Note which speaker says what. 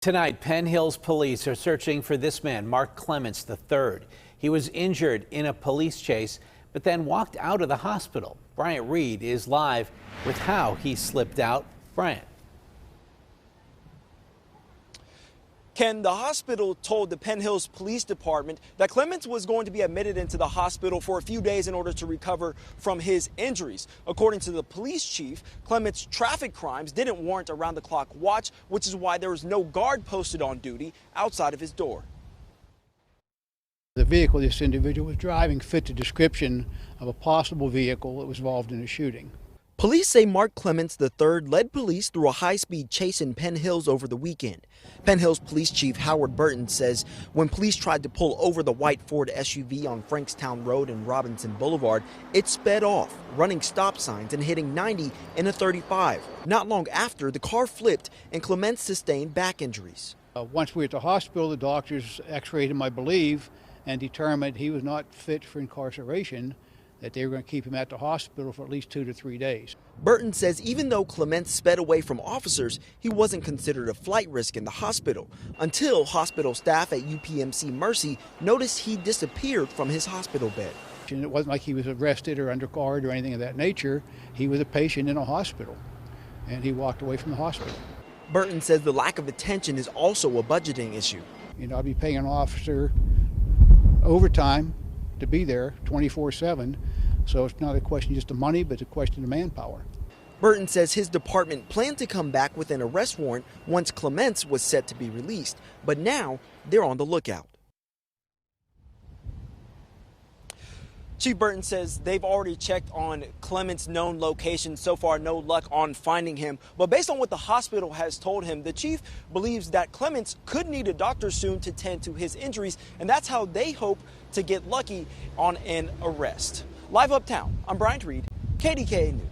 Speaker 1: Tonight, Penn Hills police are searching for this man, Mark Clements III. He was injured in a police chase, but then walked out of the hospital. Bryant Reed is live with how he slipped out. Bryant.
Speaker 2: Ken, the hospital told the Penn Hills Police Department that Clements was going to be admitted into the hospital for a few days in order to recover from his injuries. According to the police chief, Clements' traffic crimes didn't warrant around-the-clock watch, which is why there was no guard posted on duty outside of his door.
Speaker 3: The vehicle this individual was driving fit the description of a possible vehicle that was involved in a shooting.
Speaker 2: Police say Mark Clements III led police through a high-speed chase in Penn Hills over the weekend. Penn Hills Police Chief Howard Burton says when police tried to pull over the white Ford SUV on Frankstown Road and Robinson Boulevard, it sped off, running stop signs and hitting 90 in a 35. Not long after, the car flipped and Clements sustained back injuries.
Speaker 3: Once we were at the hospital, the doctors x-rayed him, I believe, and determined he was not fit for incarceration, that they were going to keep him at the hospital for at least 2 to 3 days.
Speaker 2: Burton says even though Clements sped away from officers, he wasn't considered a flight risk in the hospital until hospital staff at UPMC Mercy noticed he disappeared from his hospital bed.
Speaker 3: And it wasn't like he was arrested or under guard or anything of that nature. He was a patient in a hospital, and he walked away from the hospital.
Speaker 2: Burton says the lack of attention is also a budgeting issue.
Speaker 3: You know, I'd be paying an officer overtime to be there 24/7, so it's not a question just of money, but it's a question of manpower.
Speaker 2: Burton says his department planned to come back with an arrest warrant once Clements was set to be released, but now they're on the lookout. Chief Burton says they've already checked on Clements' known location. So far, no luck on finding him. But based on what the hospital has told him, the chief believes that Clements could need a doctor soon to tend to his injuries, and that's how they hope to get lucky on an arrest. Live uptown, I'm Bryant Reed, KDKA News.